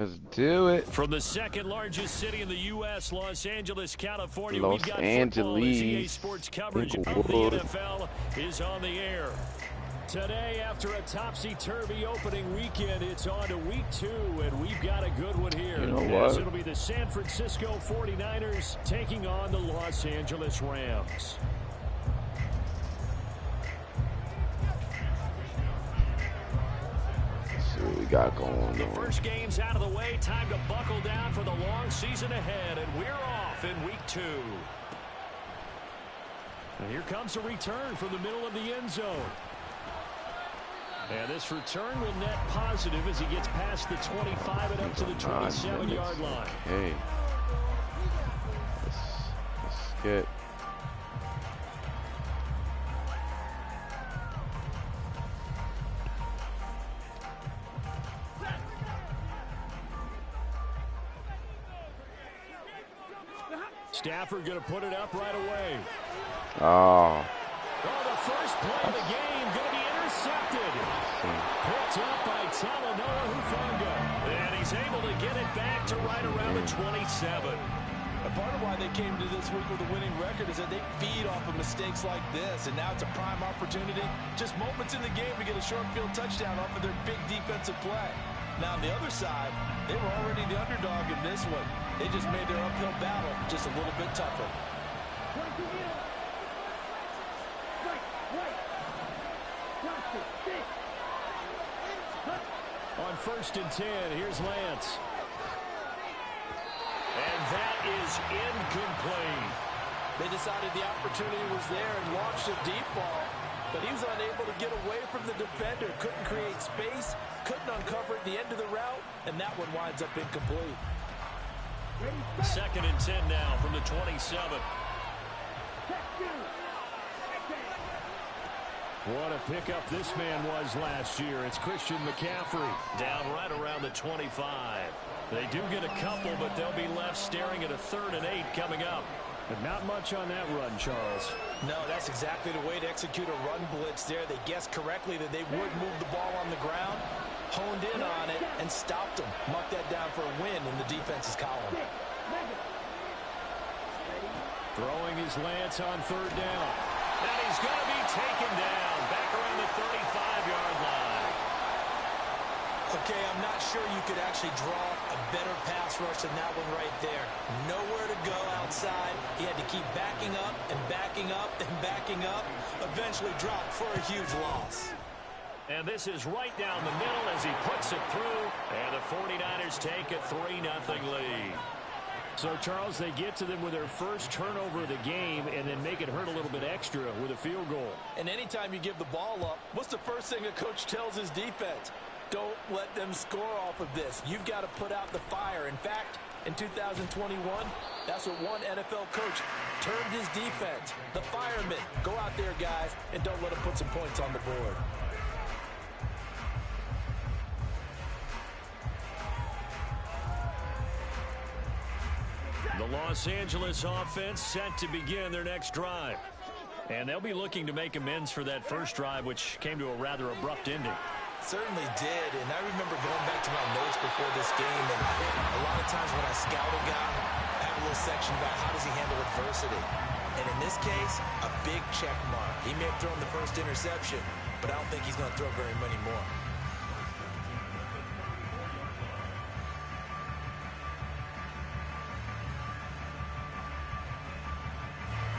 Let's do it. From the second largest city in the U.S., Los Angeles, California, Los we've got Angeles. football as EA Sports coverage of the NFL is on the air. Today, after a topsy-turvy opening weekend, it's on to week 2, and we've got a good one here. You know what? It'll be the San Francisco 49ers taking on the Los Angeles Rams. What we got going on. The first game's out of the way. Time to buckle down for the long season ahead, and we're off in week 2. And here comes a return from the middle of the end zone. And this return will net positive as he gets past the 25 and up to the 27-yard line. Okay. Let's get... Stafford going to put it up right away. Oh. The first play of the game going to be intercepted. Picked up by Talanoa Hufanga. And he's able to get it back to right around the 27. A part of why they came to this week with a winning record is that they feed off of mistakes like this, and now it's a prime opportunity. Just moments in the game to get a short field touchdown off of their big defensive play. Now, on the other side, they were already the underdog in this one. They just made their uphill battle just a little bit tougher. On 1st and 10, here's Lance. And that is incomplete. They decided the opportunity was there and launched a deep ball, but he was unable to get away from the defender. Couldn't create space, couldn't uncover at the end of the route, and that one winds up incomplete. 2nd and 10 now from the 27. What a pickup this man was last year. It's Christian McCaffrey down right around the 25. They do get a couple, but they'll be left staring at a 3rd and 8 coming up. But not much on that run, Charles. No, that's exactly the way to execute a run blitz there. They guessed correctly that they would move the ball on the ground, honed in on it, and stopped them. Marked that down for a win in the defense's column. Throwing his Lance on 3rd down. And he's going to be taken down back around the 35-yard line. Okay, I'm not sure you could actually draw a better pass rush than that one right there. Nowhere to go outside. He had to keep backing up and backing up and backing up. Eventually dropped for a huge loss. And this is right down the middle as he puts it through. And the 49ers take a 3-0 lead. So, Charles, they get to them with their first turnover of the game and then make it hurt a little bit extra with a field goal. And anytime you give the ball up, what's the first thing a coach tells his defense? Don't let them score off of this. You've got to put out the fire. In fact, in 2021, that's what one NFL coach termed his defense. The firemen. Go out there, guys, and don't let them put some points on the board. The Los Angeles offense set to begin their next drive. And they'll be looking to make amends for that first drive, which came to a rather abrupt ending. Certainly did, and I remember going back to my notes before this game, and a lot of times when I scout a guy, I have a little section about how does he handle adversity. And in this case, a big check mark. He may have thrown the first interception, but I don't think he's going to throw very many more.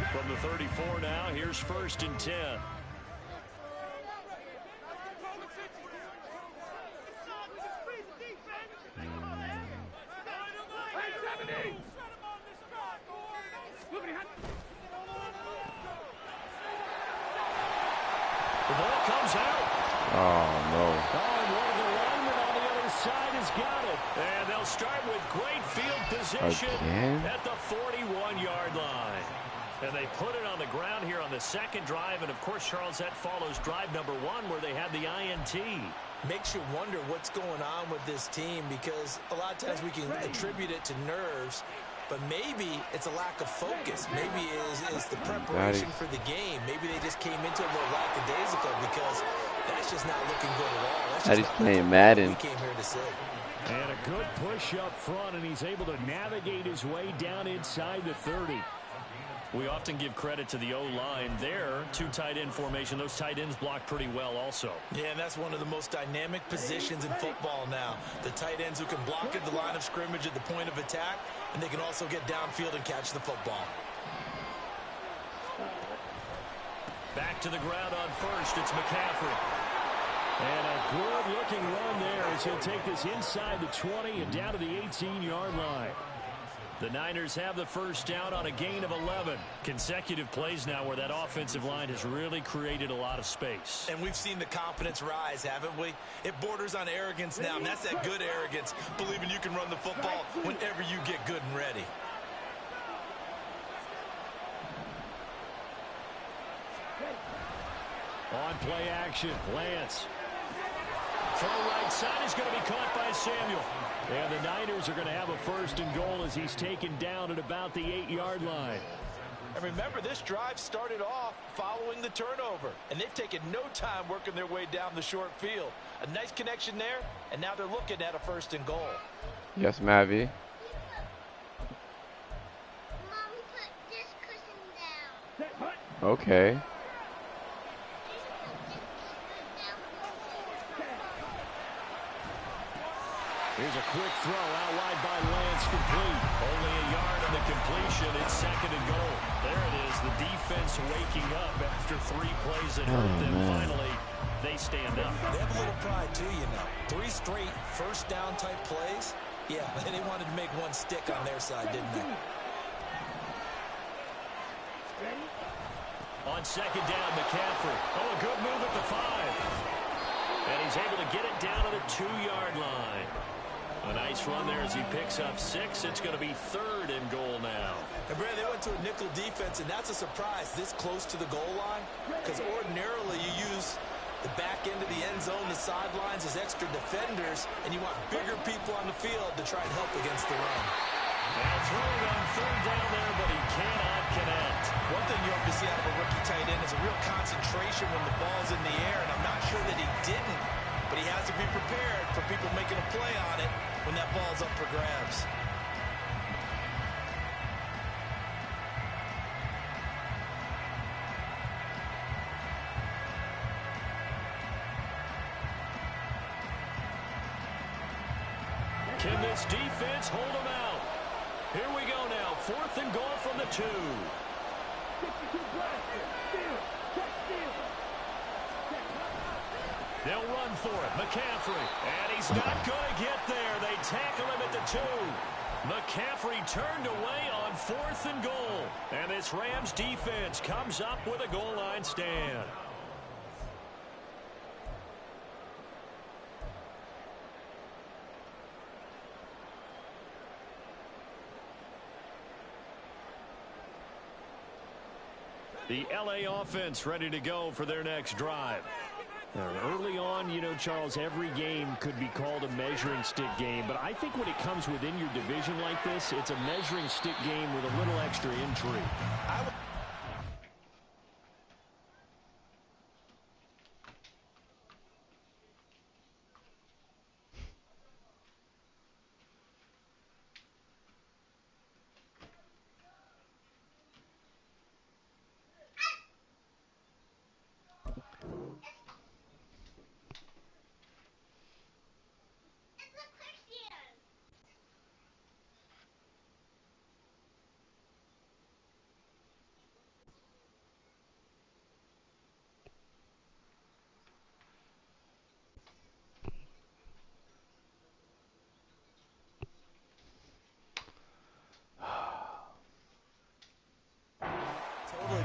From the 34 now, here's 1st and 10. The ball comes out. Oh, no. And one of the linemen on the other side has got it. And they'll start with great field position at the 41-yard line. And they put it on the ground here on the 2nd drive. And, of course, Charles, that follows drive number 1 where they had the INT. Makes you wonder what's going on with this team because a lot of times we can attribute it to nerves, but maybe it's a lack of focus. Maybe it's the preparation for the game. Maybe they just came into it a little lackadaisical because that's just not looking good at all. That's just playing Madden. we came here to see. And a good push up front, and he's able to navigate his way down inside the 30. We often give credit to the O-line there. Two tight end formation. Those tight ends block pretty well also. Yeah, and that's one of the most dynamic positions in football now. The tight ends who can block at the line of scrimmage at the point of attack, and they can also get downfield and catch the football. Back to the ground on first. It's McCaffrey. And a good-looking run there as he'll take this inside the 20 and down to the 18-yard line. The Niners have the first down on a gain of 11. Consecutive plays now where that offensive line has really created a lot of space. And we've seen the confidence rise, haven't we? It borders on arrogance now, and that's that good arrogance, believing you can run the football whenever you get good and ready. On play action, Lance. From the right side is going to be caught by Samuel. And the Niners are going to have a first and goal as he's taken down at about the 8-yard line. And remember, this drive started off following the turnover. And they've taken no time working their way down the short field. A nice connection there, and now they're looking at a first and goal. Yes, Mavi. Mommy, put this cushion down. Okay. Here's a quick throw out wide by Lance, complete. Only a yard on the completion. It's second and goal. There it is. The defense waking up after 3 plays that hurt them. Finally, they stand up. They have a little pride, too, you know. 3 straight first down type plays. Yeah, they wanted to make one stick on their side, didn't they? On second down, McCaffrey. Oh, a good move at the 5. And he's able to get it down to the 2-yard line. A nice run there as he picks up 6. It's going to be third and goal now. And Brad, they went to a nickel defense, and that's a surprise this close to the goal line. Because ordinarily you use the back end of the end zone, the sidelines as extra defenders, and you want bigger people on the field to try and help against the run. And throwing on third down there, but he cannot connect. One thing you have to see out of a rookie tight end is a real concentration when the ball's in the air, and I'm not sure that he didn't. But he has to be prepared for people making a play on it when that ball's up for grabs. Can this defense hold him out? Here we go now. Fourth and goal from the 2. They'll run for it. McCaffrey. And he's not going to get there. They tackle him at the 2. McCaffrey turned away on fourth and goal. And this Rams defense comes up with a goal line stand. The LA offense ready to go for their next drive. Early on, you know, Charles, every game could be called a measuring stick game. But I think when it comes within your division like this, it's a measuring stick game with a little extra intrigue.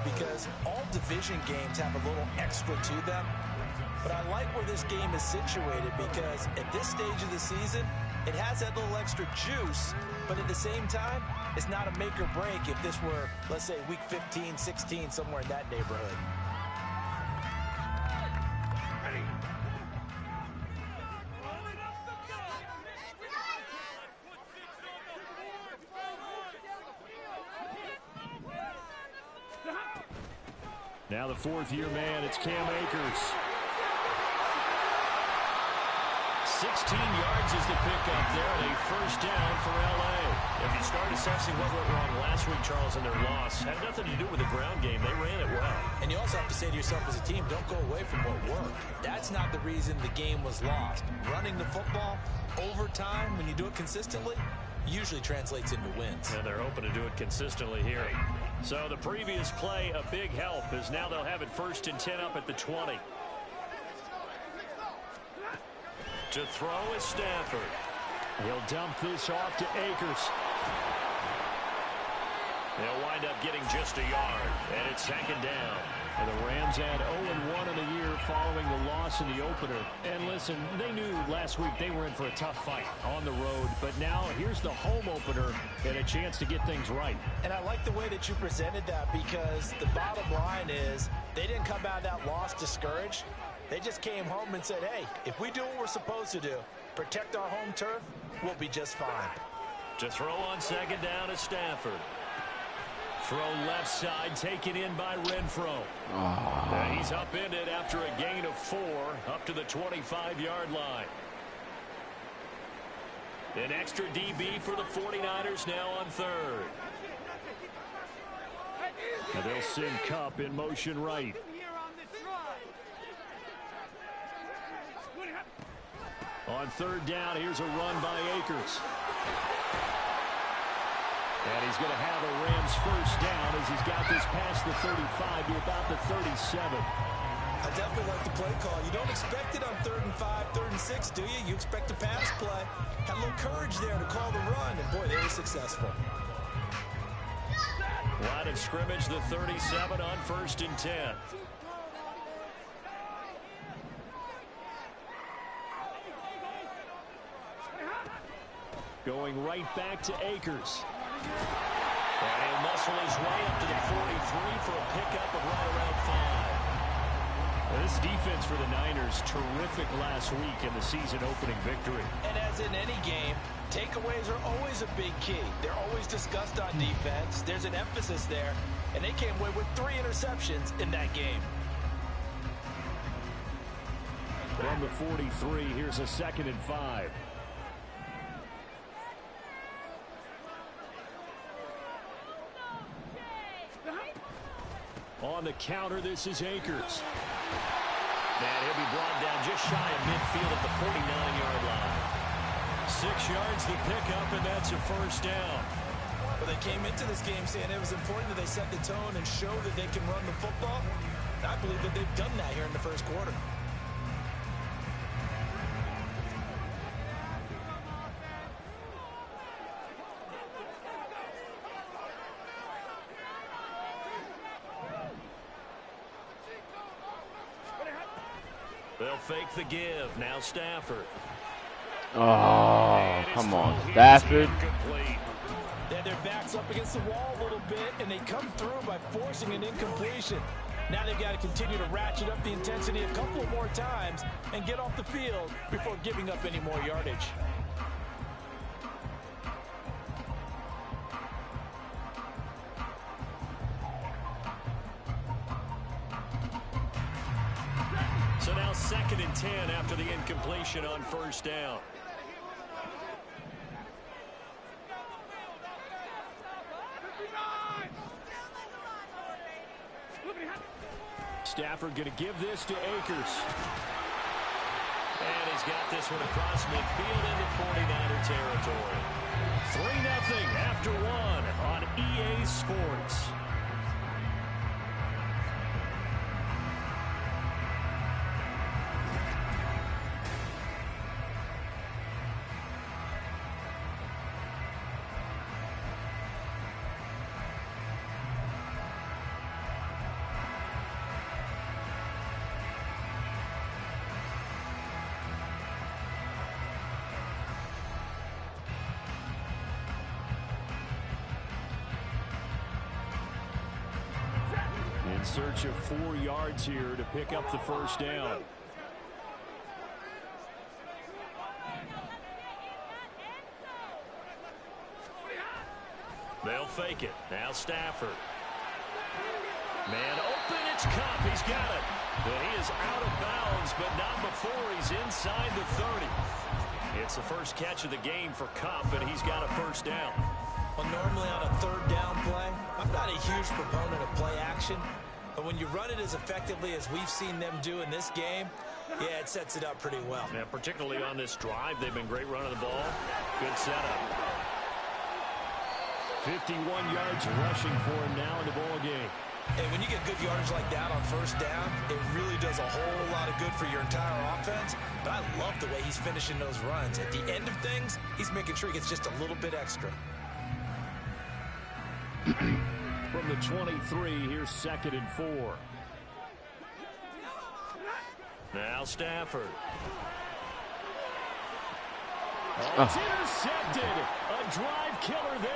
Because all division games have a little extra to them. But I like where this game is situated because at this stage of the season, it has that little extra juice, but at the same time, it's not a make or break if this were, let's say, week 15, 16, somewhere in that neighborhood. Now the fourth-year man, it's Cam Akers. 16 yards is the pickup there, and a first down for L.A. If you start assessing what went wrong last week, Charles, in their loss, had nothing to do with the ground game. They ran it well. And you also have to say to yourself as a team, don't go away from what worked. That's not the reason the game was lost. Running the football over time, when you do it consistently, usually translates into wins. And they're hoping to do it consistently here. So the previous play, a big help, as now they'll have it 1st and 10 up at the 20. To throw is Stafford. He'll dump this off to Akers. They'll wind up getting just a yard, and it's 2nd down. And the Rams had 0-1 in the year following the loss in the opener. And listen, they knew last week they were in for a tough fight on the road. But now here's the home opener and a chance to get things right. And I like the way that you presented that, because the bottom line is they didn't come out of that loss discouraged. They just came home and said, hey, if we do what we're supposed to do, protect our home turf, we'll be just fine. To throw on 2nd down is Stafford. Throw left side, taken in by Renfro. He's upended after a gain of 4 up to the 25-yard line. An extra DB for the 49ers now on 3rd. And they'll send Kupp in motion right. On 3rd down, here's a run by Akers. And he's going to have a Rams first down as he's got this past the 35 to about the 37. I definitely like the play call. You don't expect it on 3rd and 5, 3rd and 6, do you? You expect a pass play. Had a little courage there to call the run, and boy, they were successful. Line of scrimmage, the 37 on 1st and 10. Going right back to Akers. And he'll muscle his way up to the 43 for a pickup of right around 5. Now, this defense for the Niners, terrific last week in the season-opening victory. And as in any game, takeaways are always a big key. They're always discussed on defense. There's an emphasis there, and they came away with 3 interceptions in that game. From the 43, here's a 2nd and 5. On the counter, this is Akers. And he'll be brought down just shy of midfield at the 49-yard line. 6 yards the pickup, and that's a first down. Well, they came into this game saying it was important that they set the tone and show that they can run the football. And I believe that they've done that here in the first quarter. They'll fake the give. Now Stafford. Oh, come on, Stafford. They had their backs up against the wall a little bit, and they come through by forcing an incompletion. Now they've got to continue to ratchet up the intensity a couple of more times and get off the field before giving up any more yardage. So now 2nd and 10 after the incompletion on first down. Stafford going to give this to Akers. And he's got this one across midfield into 49er territory. 3-0 after 1 on EA Sports. In search of 4 yards here to pick up the first down. They'll fake it. Now Stafford. Man open, it's Cup. He's got it. But he is out of bounds, but not before he's inside the 30. It's the first catch of the game for Cup, and he's got a first down. Well, normally on a third down play, I'm not a huge proponent of play action, but when you run it as effectively as we've seen them do in this game, yeah, it sets it up pretty well. Yeah, particularly on this drive, they've been great running the ball. Good setup. 51 yards rushing for him now in the ball game. And when you get good yardage like that on first down, it really does a whole lot of good for your entire offense. But I love the way he's finishing those runs. At the end of things, he's making sure he gets just a little bit extra. From the 23, here's 2nd and 4. Now Stafford. Oh, it's intercepted. A drive killer there.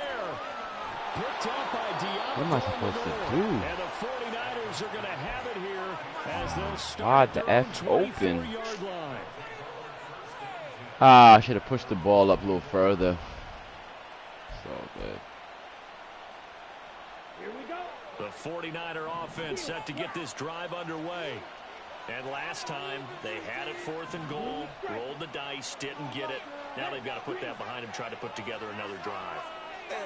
Picked up by Dion. What am I supposed to do? And the 49ers are going to have it here as they'll start the F open. line. I should have pushed the ball up a little further. So good. Here we go. The 49er offense set to get this drive underway. And last time, they had it 4th and goal, rolled the dice, didn't get it. Now they've got to put that behind them, try to put together another drive.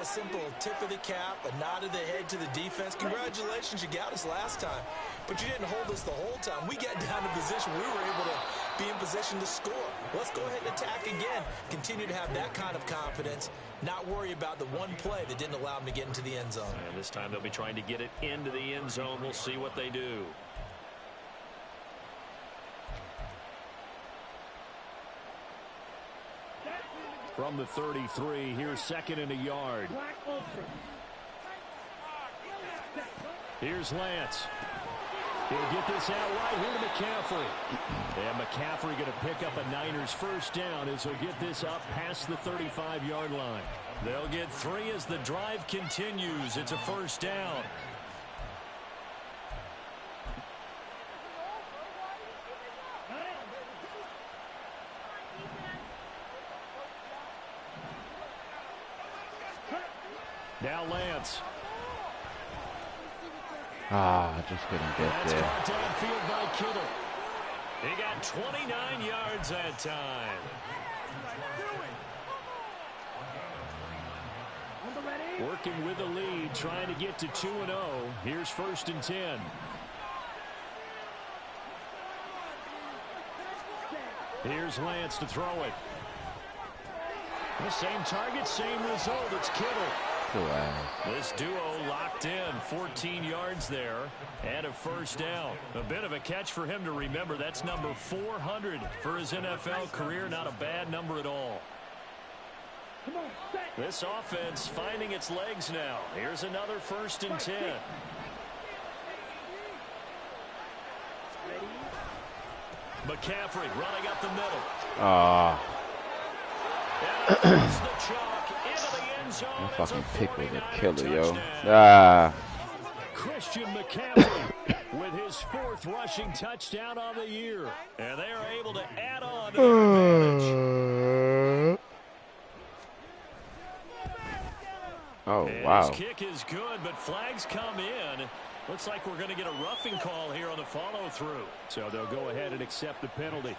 A simple tip of the cap, a nod of the head to the defense. Congratulations, you got us last time. But you didn't hold us the whole time. We got down to position. We were able to be in position to score. Let's go ahead and attack again. Continue to have that kind of confidence. Not worry about the one play that didn't allow them to get into the end zone. And this time they'll be trying to get it into the end zone. We'll see what they do. From the 33, here's 2nd and a yard. Here's Lance. He'll get this out right here to McCaffrey. And McCaffrey going to pick up a Niners first down as he'll get this up past the 35-yard line. They'll get 3 as the drive continues. It's a first down. Now Lance. Just couldn't get That's there. caught downfield by Kittle. He got 29 yards that time. Working with the lead, trying to get to 2-0. Here's 1st and 10. Here's Lance to throw it. The same target, same result. It's Kittle. This duo locked in, 14 yards there, and a first down. A bit of a catch for him to remember. That's number 400 for his NFL career. Not a bad number at all. This offense finding its legs now. Here's another 1st and 10. McCaffrey running up the middle. And the chalk into the end zone. That fucking pick was a killer, yo. Christian McCaffrey with his 4th rushing touchdown on the year. And they are able to add on to their advantage. Oh, and wow. His kick is good, but flags come in. Looks like we're going to get a roughing call here on the follow-through. So they'll go ahead and accept the penalty.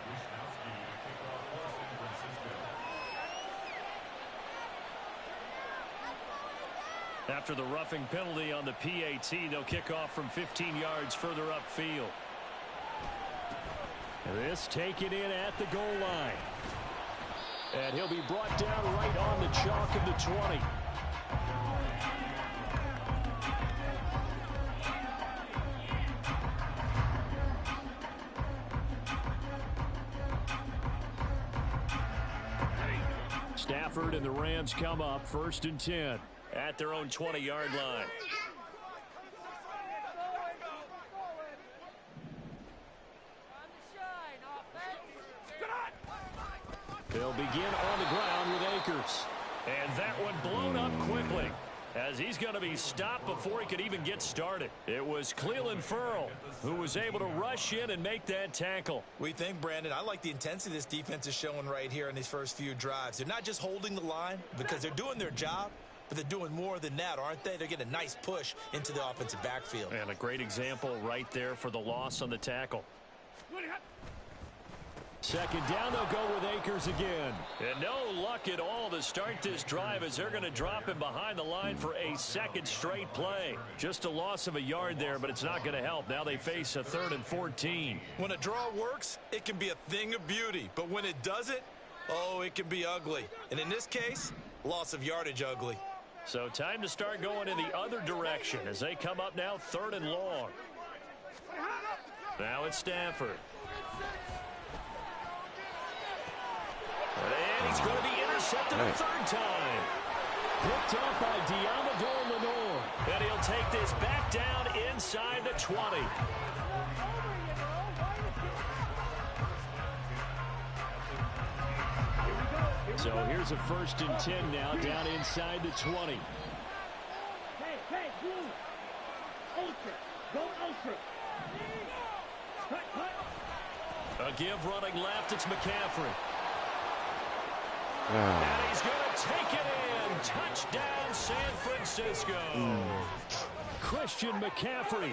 After the roughing penalty on the PAT, they'll kick off from 15 yards further upfield. This taken in at the goal line. And he'll be brought down right on the chalk of the 20. Stafford and the Rams come up 1st and 10 at their own 20-yard line. They'll begin on the ground with Akers. And that one blown up quickly as he's going to be stopped before he could even get started. It was Clelin Ferrell who was able to rush in and make that tackle. We think, Brandon, I like the intensity this defense is showing right here in these first few drives. They're not just holding the line because they're doing their job, but they're doing more than that, aren't they? They're getting a nice push into the offensive backfield. And a great example right there for the loss on the tackle. Second down, they'll go with Akers again. And no luck at all to start this drive as they're going to drop him behind the line for a second straight play. Just a loss of a yard there, but it's not going to help. Now they face a 3rd and 14. When a draw works, it can be a thing of beauty. But when it doesn't, oh, it can be ugly. And in this case, loss of yardage ugly. So time to start going in the other direction as they come up now 3rd and long. Now it's Stafford. And he's going to be intercepted a 3rd time. Picked up by Diamador Lenore. And he'll take this back down inside the 20. So here's a 1st and 10 now down inside the 20. Hey, Blue. Ultra. Go Ultra. A give running left. It's McCaffrey. And he's going to take it in. Touchdown, San Francisco. Christian McCaffrey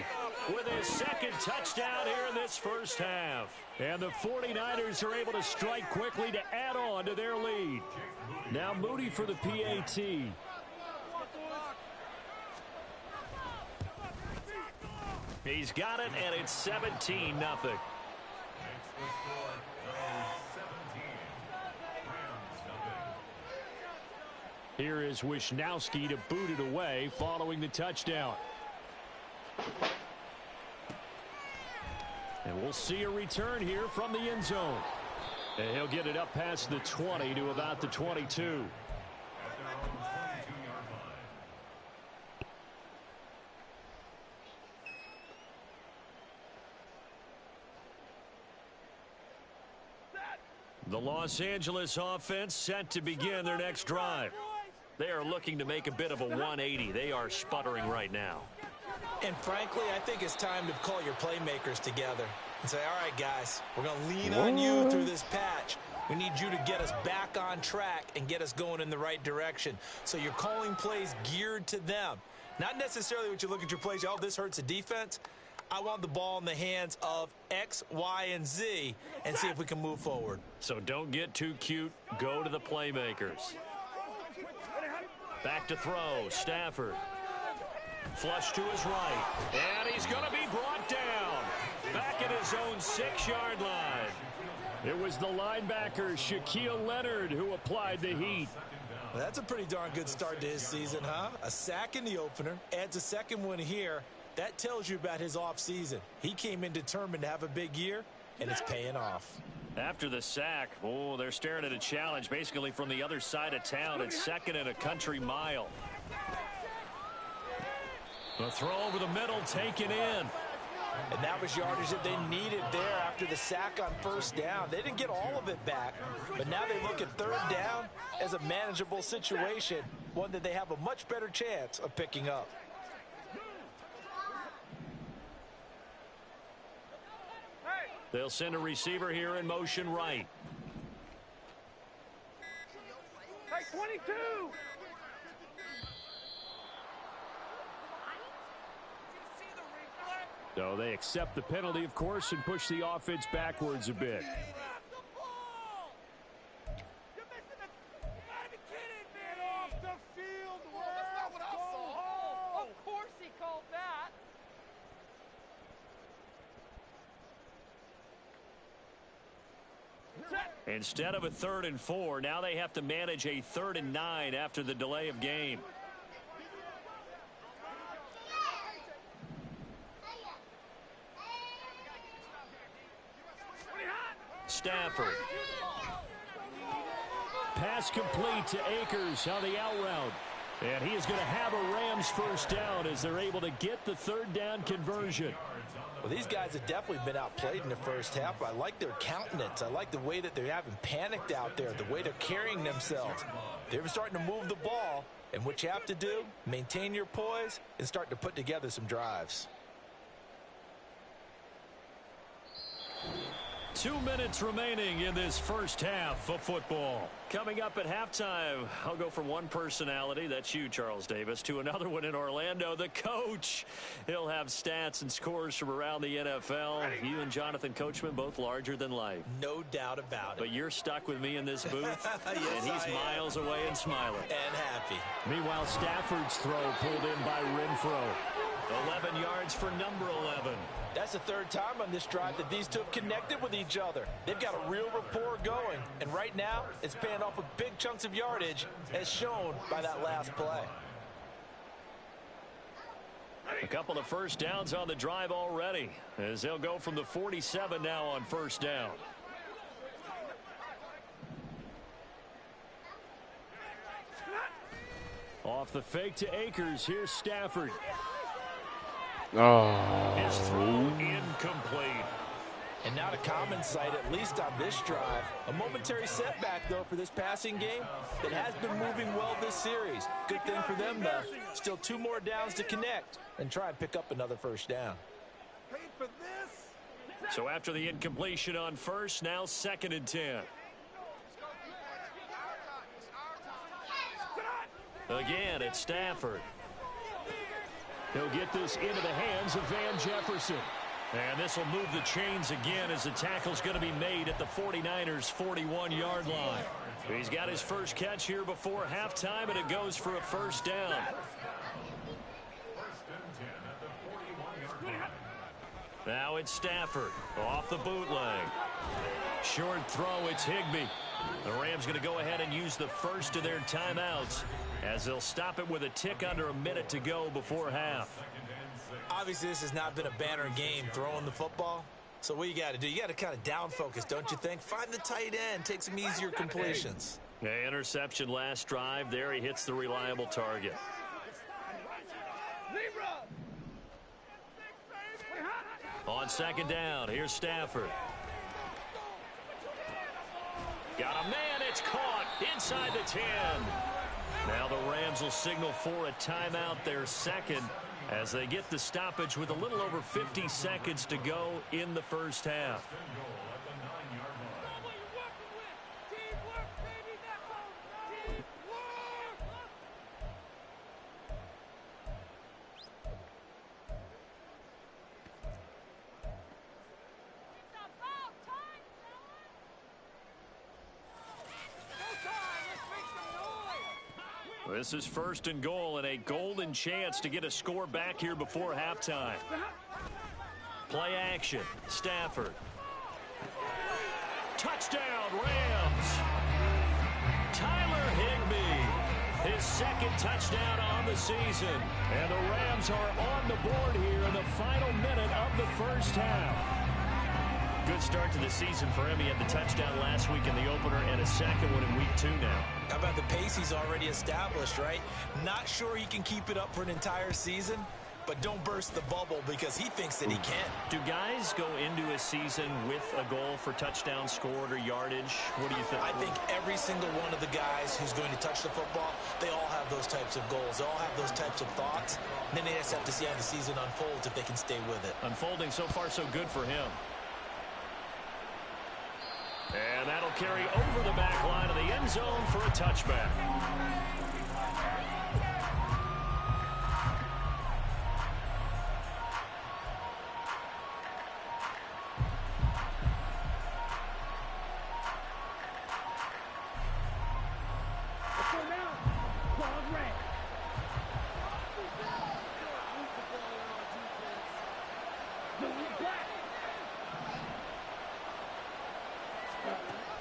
with his 2nd touchdown here in this first half. And the 49ers are able to strike quickly to add on to their lead. Now Moody for the PAT. He's got it, and it's 17-0. Here is Wisnowski to boot it away following the touchdown. And we'll see a return here from the end zone. And he'll get it up past the 20 to about the 22. The Los Angeles offense set to begin their next drive. They are looking to make a bit of a 180. They are sputtering right now. And frankly, I think it's time to call your playmakers together and say, all right, guys, we're going to lean on you through this patch. We need you to get us back on track and get us going in the right direction. So you're calling plays geared to them. Not necessarily what you look at your plays, oh, this hurts the defense. I want the ball in the hands of X, Y, and Z and see if we can move forward. So don't get too cute. Go to the playmakers. Back to throw. Stafford. Flush to his right. And he's going to be brought down. Back at his own 6-yard line. It was the linebacker, Shaquille Leonard, who applied the heat. Well, that's a pretty darn good start to his season, huh? A sack in the opener, adds a 2nd one here. That tells you about his offseason. He came in determined to have a big year, and it's paying off. After the sack, oh, they're staring at a challenge basically from the other side of town. It's 2nd and a country mile. The throw over the middle taken in. And that was yardage that they needed there after the sack on 1st down. They didn't get all of it back, but now they look at 3rd down as a manageable situation, one that they have a much better chance of picking up. They'll send a receiver here in motion right. Hey, 22! So they accept the penalty, of course, and push the offense backwards a bit. Instead of a 3rd and 4, now they have to manage a 3rd and 9 after the delay of game. Stafford. Pass complete to Akers on the out route. And he is going to have a Rams 1st down as they're able to get the 3rd down conversion. Well, these guys have definitely been outplayed in the first half. I like their countenance. I like the way that they haven't panicked out there, the way they're carrying themselves. They're starting to move the ball, and what you have to do, maintain your poise and start to put together some drives. 2 minutes remaining in this first half of football. Coming up at halftime, I'll go from one personality, that's you, Charles Davis, to another one in Orlando, the coach. He'll have stats and scores from around the NFL. You and Jonathan Coachman, both larger than life. No doubt about it. But you're stuck with me in this booth, Yes, and he's miles away and smiling. And happy. Meanwhile, Stafford's throw pulled in by Renfro. 11 yards for number 11. That's the third time on this drive that these two have connected with each other. They've got a real rapport going. And right now, it's paying off with big chunks of yardage, as shown by that last play. A couple of first downs on the drive already, as they'll go from the 47 now on first down. Off the fake to Akers, here's Stafford. Oh. His throw incomplete. And not a common sight, at least on this drive. A momentary setback, though, for this passing game that has been moving well this series. Good thing for them, though. Still 2 more downs to connect and try and pick up another first down. So after the incompletion on first, now 2nd and 10. Again, it's Stafford. He'll get this into the hands of Van Jefferson. And this will move the chains again as the tackle's going to be made at the 49ers' 41-yard line. He's got his first catch here before halftime, and it goes for a first down. Now it's Stafford off the bootleg. Short throw, it's Higbee. The Rams going to go ahead and use the first of their timeouts as they'll stop it with a tick under a minute to go before half. Obviously, this has not been a banner game throwing the football. So what you got to do, you got to kind of down focus, don't you think? Find the tight end, take some easier completions. Yeah, interception last drive. There he hits the reliable target. On 2nd down, here's Stafford. Got a man, it's caught inside the 10. Now the Rams will signal for a timeout, their second, as they get the stoppage with a little over 50 seconds to go in the first half. This is 1st and goal and a golden chance to get a score back here before halftime. Play action. Stafford. Touchdown, Rams. Tyler Higbee. His 2nd touchdown on the season. And the Rams are on the board here in the final minute of the first half. Good start to the season for him. He had the touchdown last week in the opener and a second one in week 2 now. How about the pace he's already established, right? Not sure he can keep it up for an entire season, but don't burst the bubble because he thinks that he can. Do guys go into a season with a goal for touchdown scored or yardage? What do you think? I think every single one of the guys who's going to touch the football, they all have those types of goals. They all have those types of thoughts. And then they just have to see how the season unfolds if they can stay with it. Unfolding so far so good for him. And that'll carry over the back line of the end zone for a touchback.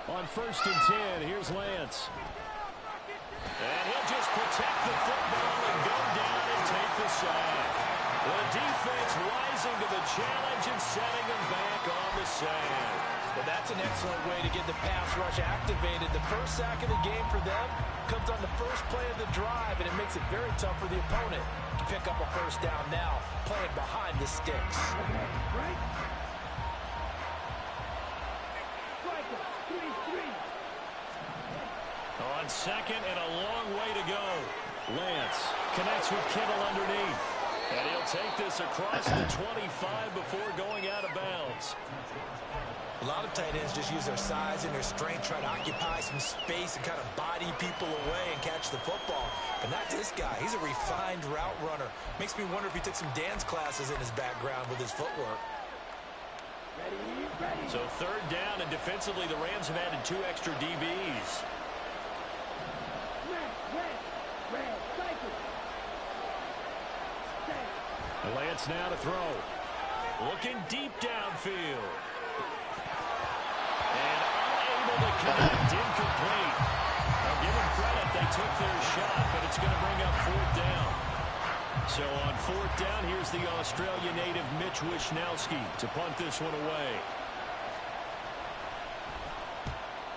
On 1st and 10, here's Lance. And he'll just protect the football and go down and take the sack. The defense rising to the challenge and setting them back on the sand. Well, that's an excellent way to get the pass rush activated. The first sack of the game for them comes on the first play of the drive, and it makes it very tough for the opponent to pick up a first down now, playing behind the sticks. On 2nd and a long way to go. Lance connects with Kittle underneath. And he'll take this across the 25 before going out of bounds. A lot of tight ends just use their size and their strength, try to occupy some space and kind of body people away and catch the football. But not this guy. He's a refined route runner. Makes me wonder if he took some dance classes in his background with his footwork. So third down, and defensively the Rams have added 2 extra DBs. Lance now to throw. Looking deep downfield. And unable to connect, incomplete. I'll give them credit, they took their shot, but it's going to bring up 4th down. So on 4th down, here's the Australia native Mitch Wishnowsky to punt this one away.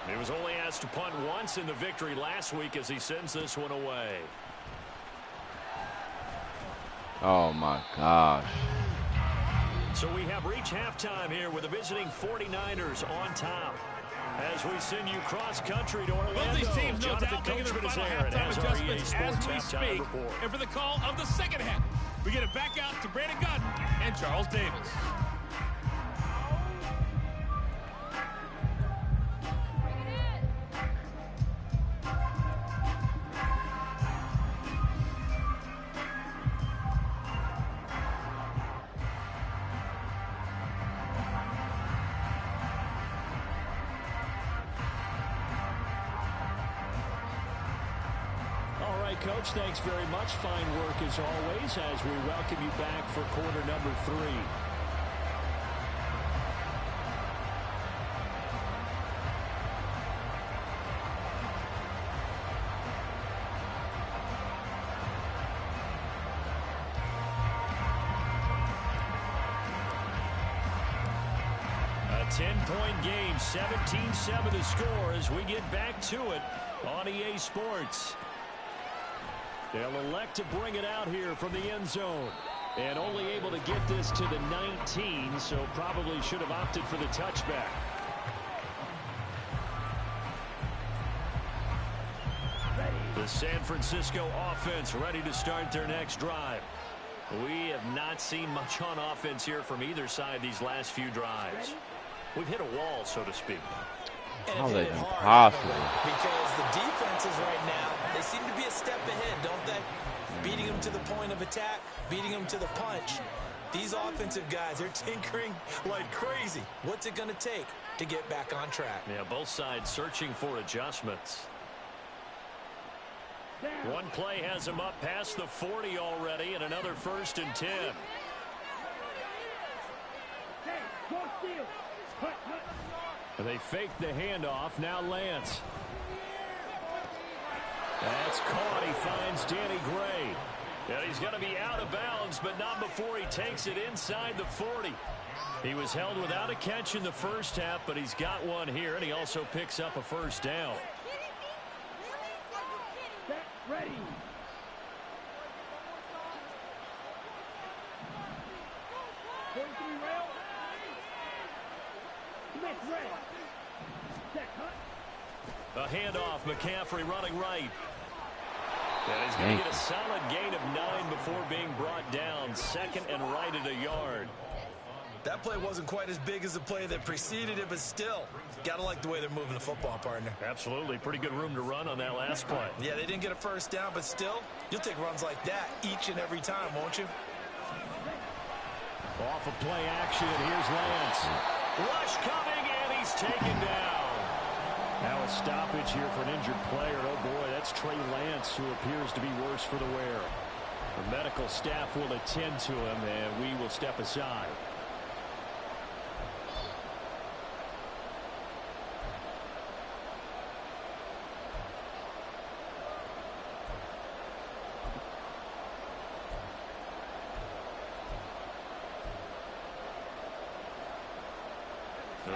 He was only asked to punt once in the victory last week as he sends this one away. Oh my gosh. So we have reached halftime here with the visiting 49ers on top. As we send you cross-country to Orlando, both these teams no Jonathan doubt making their Coachman is final there and halftime has our EA adjustments Sports as we halftime speak. report. And for the call of the second half, we get it back out to Brandon Godden and Charles Davis. Coach, thanks very much. Fine work as always as we welcome you back for quarter number 3. A 10-point game, 17-7 the score as we get back to it on EA Sports. They'll elect to bring it out here from the end zone. And only able to get this to the 19, so probably should have opted for the touchback. The San Francisco offense ready to start their next drive. We have not seen much on offense here from either side these last few drives. We've hit a wall, so to speak. How is that even possible? Because the defenses right now, they seem to be a step ahead, don't they? Beating them to the point of attack, beating them to the punch. These offensive guys, they're tinkering like crazy. What's it going to take to get back on track? Yeah, both sides searching for adjustments. One play has them up past the 40 already, and another 1st and 10. And they fake the handoff. Now Lance. That's caught. He finds Danny Gray. And he's going to be out of bounds, but not before he takes it inside the 40. He was held without a catch in the first half, but he's got one here, and he also picks up a 1st down. Ready. A handoff, McCaffrey running right. And he's going to get a solid gain of 9 before being brought down. 2nd and right at a yard. That play wasn't quite as big as the play that preceded it, but still, got to like the way they're moving the football, partner. Absolutely. Pretty good room to run on that last play. Yeah, they didn't get a 1st down, but still, you'll take runs like that each and every time, won't you? Off of play action, here's Lance. Rush coming, and he's taken down. Now a stoppage here for an injured player. Oh, boy, that's Trey Lance, who appears to be worse for the wear. The medical staff will attend to him, and we will step aside.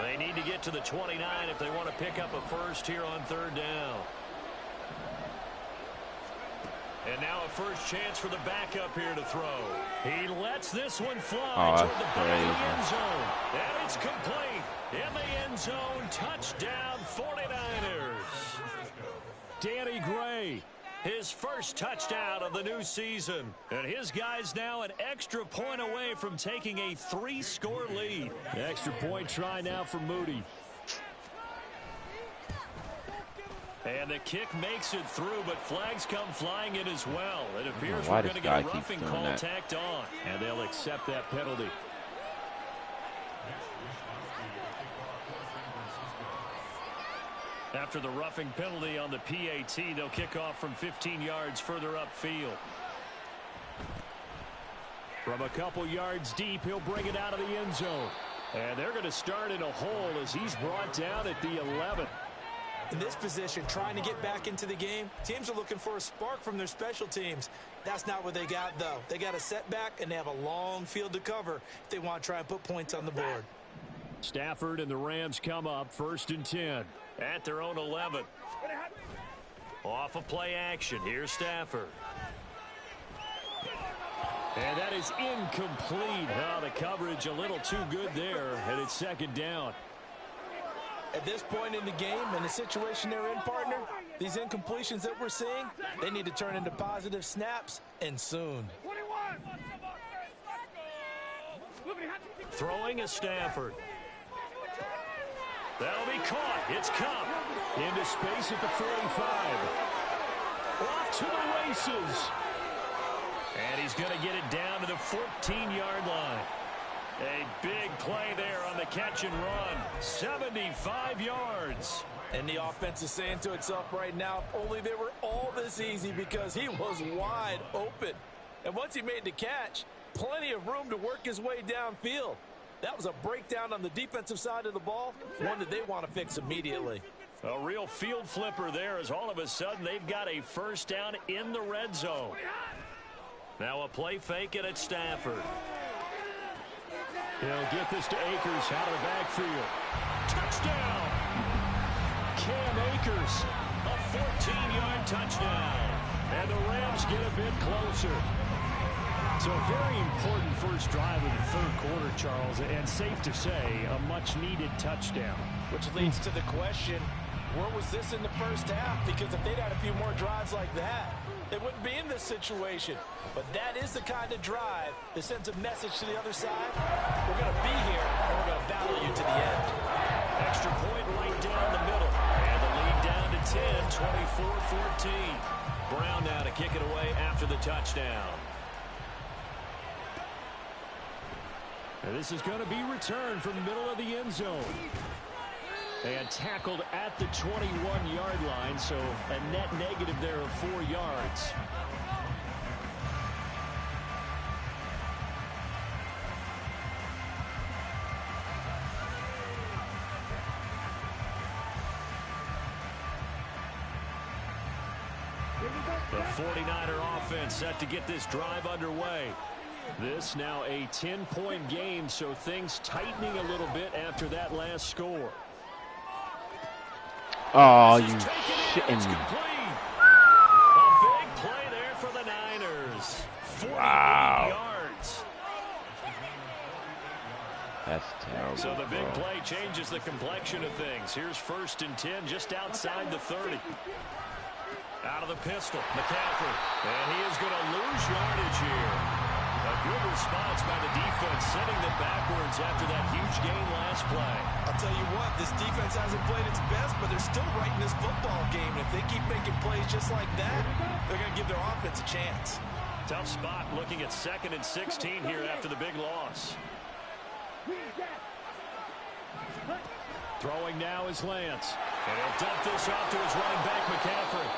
They need to get to the 29 if they want to pick up a 1st here on 3rd down. And now a 1st chance for the backup here to throw. He lets this one fly toward the back of the end zone. And it's complete. In the end zone, touchdown 49ers. Danny Gray His first touchdown of the new season. And his guys now an extra point away from taking a 3-score lead. Extra point try now for Moody. And the kick makes it through, but flags come flying in as well. It appears we're going to get a roughing call tacked on. And they'll accept that penalty. After the roughing penalty on the PAT, they'll kick off from 15 yards further upfield. From a couple yards deep, he'll bring it out of the end zone. And they're going to start in a hole as he's brought down at the 11. In this position, trying to get back into the game, teams are looking for a spark from their special teams. That's not what they got, though. They got a setback, and they have a long field to cover if they want to try and put points on the board. Stafford and the Rams come up 1st and 10 at their own 11. Off of play action. Here's Stafford. And that is incomplete. Oh, the coverage a little too good there, and it's 2nd down. At this point in the game, in the situation they're in, partner, these incompletions that we're seeing, they need to turn into positive snaps, and soon. Throwing is Stafford. That'll be caught. It's Cup. Into space at the 45. Off to the races. And he's going to get it down to the 14-yard line. A big play there on the catch and run. 75 yards. And the offense is saying to itself right now, only they were all this easy because he was wide open. And once he made the catch, plenty of room to work his way downfield. That was a breakdown on the defensive side of the ball, one that they want to fix immediately. A real field flipper there as all of a sudden they've got a 1st down in the red zone. Now a play fake and it's Stafford. He'll get this to Akers out of the backfield. Touchdown! Cam Akers, a 14-yard touchdown. And the Rams get a bit closer. So a very important first drive of the 3rd quarter, Charles, and safe to say, a much-needed touchdown. Which leads to the question, where was this in the first half? Because if they'd had a few more drives like that, they wouldn't be in this situation. But that is the kind of drive that sends a message to the other side. We're going to be here, and we're going to battle you to the end. Extra point right down the middle. And the lead down to 10, 24-14. Brown now to kick it away after the touchdown. And this is going to be returned from the middle of the end zone. And tackled at the 21-yard line, so a net negative there of 4 yards. The 49er offense set to get this drive underway. This now a 10-point game, so things tightening a little bit after that last score. Oh, you shitting me. A big play there for the Niners. 48 yards. That's terrible. So the big play changes the complexion of things. Here's 1st and 10 just outside the 30. Out of the pistol, McCaffrey. And he is going to lose yardage here. A good response by the defense, sending them backwards after that huge gain last play. I'll tell you what, this defense hasn't played its best, but they're still right in this football game. If they keep making plays just like that, they're going to give their offense a chance. Tough spot looking at 2nd and 16 here after the big loss. Throwing now is Lance. And he'll dump this off to his running back, McCaffrey.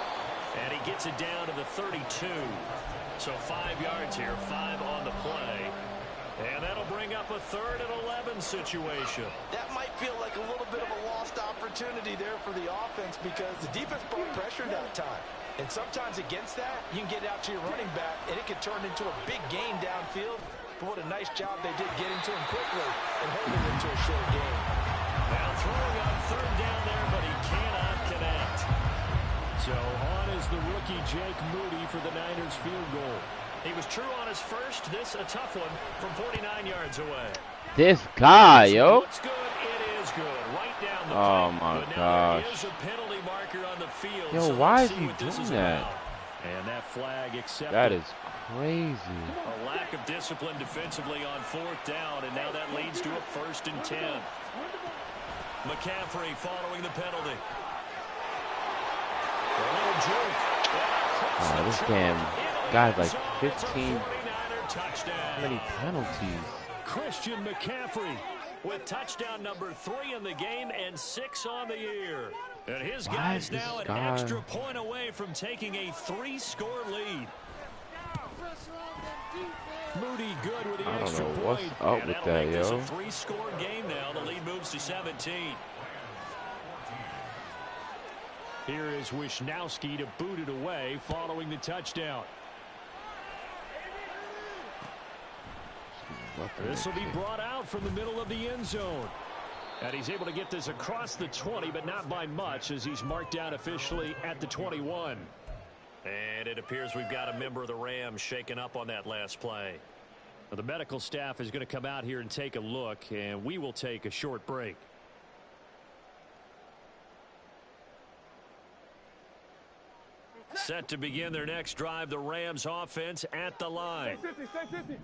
And he gets it down to the 32. So 5 yards here, 5 on the play. And that'll bring up a 3rd and 11 situation. That might feel like a little bit of a lost opportunity there for the offense because the defense brought pressure that time. And sometimes against that, you can get out to your running back, and it can turn into a big gain downfield. But what a nice job they did getting to him quickly and holding him to a short gain. Now throwing on 3rd down there, but he cannot connect. So on is the rookie Jake Moody for the Niners field goal. He was true on his first. This a tough one from 49 yards away. This guy, yo. Looks good. It is good. Right down the Oh pipe. my But now gosh. there is a penalty marker on the field. Yo, so why let's is see he what this doing is that? about. And that flag accepted. That is crazy. A lack of discipline defensively on 4th down, and now that leads to a 1st and 10. McCaffrey following the penalty. A little juke. This game, guys, like 15. How many penalties? Christian McCaffrey with touchdown number 3 in the game and 6 on the year. And his guys now an extra point away from taking a 3-score lead. Moody good with the extra point. What's up with that, yo? It's a 3-score game now. The lead moves to 17. Here is Wisnowski to boot it away following the touchdown. This will be brought out from the middle of the end zone. And he's able to get this across the 20, but not by much, as he's marked down officially at the 21. And it appears we've got a member of the Rams shaken up on that last play. Well, the medical staff is going to come out here and take a look, and we will take a short break. Set to begin their next drive, the Rams offense at the line.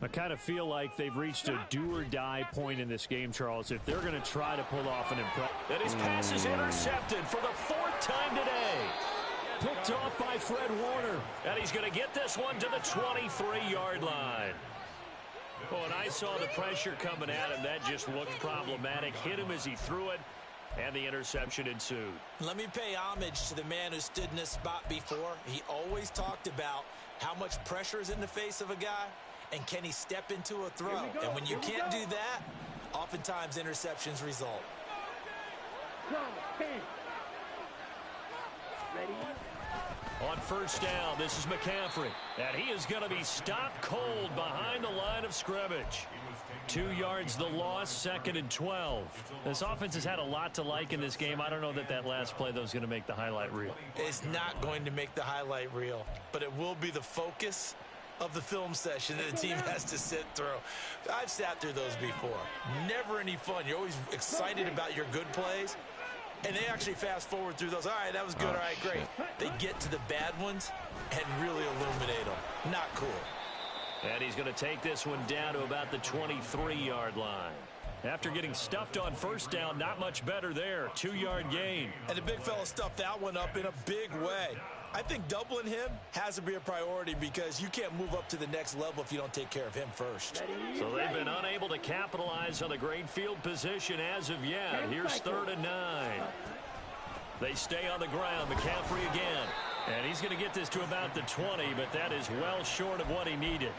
I kind of feel like they've reached a do-or-die point in this game, Charles, if they're going to try to pull off an impress. And his pass is intercepted for the 4th time today. Picked off by Fred Warner. And he's going to get this one to the 23-yard line. Oh, and I saw the pressure coming at him. That just looked problematic. Hit him as he threw it. And the interception ensued. Let me pay homage to the man who stood in this spot before. He always talked about how much pressure is in the face of a guy, and can he step into a throw. And when you can't do that, oftentimes interceptions result. On 1st down, this is McCaffrey. And he is going to be stopped cold behind the line of scrimmage. 2 yards the loss, 2nd and 12. This offense has had a lot to like in this game. I don't know that last play, though, is going to make the highlight reel. It's not going to make the highlight reel, but it will be the focus of the film session that the team has to sit through. I've sat through those before. Never any fun. You're always excited about your good plays, and they actually fast forward through those. All right, that was good. All right, great. They get to the bad ones and really illuminate them. Not cool. And he's going to take this one down to about the 23-yard line. After getting stuffed on 1st down, not much better there. 2-yard gain. And the big fella stuffed that one up in a big way. I think doubling him has to be a priority because you can't move up to the next level if you don't take care of him first. So they've been unable to capitalize on the great field position as of yet. Here's 3rd and 9. They stay on the ground. McCaffrey again. And he's going to get this to about the 20, but that is well short of what he needed.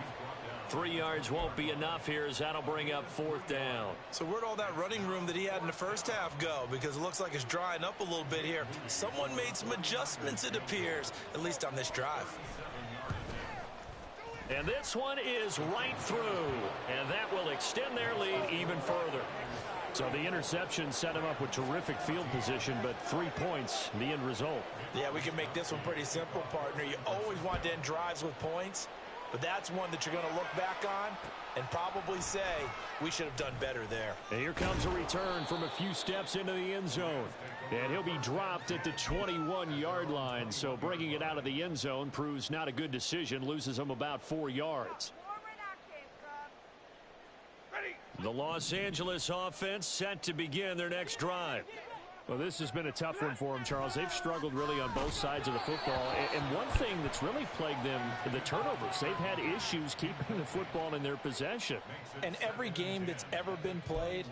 3 yards won't be enough here as that'll bring up 4th down. So where'd all that running room that he had in the first half go? Because it looks like it's drying up a little bit here. Someone made some adjustments, it appears, at least on this drive. And this one is right through, and that will extend their lead even further. So the interception set him up with terrific field position, but 3 points, the end result. Yeah, we can make this one pretty simple, partner. You always want to end drives with points, but that's one that you're going to look back on and probably say we should have done better there. And here comes a return from a few steps into the end zone. And he'll be dropped at the 21-yard line, so bringing it out of the end zone proves not a good decision, loses him about 4 yards. The Los Angeles offense set to begin their next drive. Well, this has been a tough one for them, Charles. They've struggled really on both sides of the football. And one thing that's really plagued them, the turnovers. They've had issues keeping the football in their possession. And every game that's ever been played,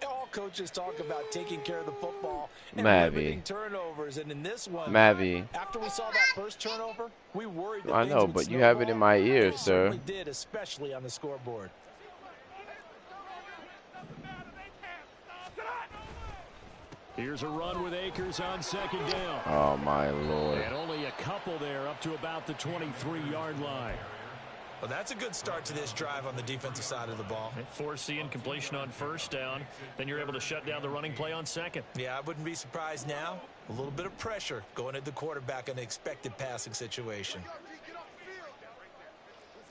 all coaches talk about taking care of the football and limiting turnovers. And in this one, after we saw that first turnover, we worried that I know, but you have it in my ear, sir. We did, especially on the scoreboard. Here's a run with Akers on 2nd down. Oh, my Lord. And only a couple there up to about the 23-yard line. Well, that's a good start to this drive on the defensive side of the ball. Force the incompletion on 1st down. Then you're able to shut down the running play on 2nd. Yeah, I wouldn't be surprised now. A little bit of pressure going at the quarterback in an expected passing situation.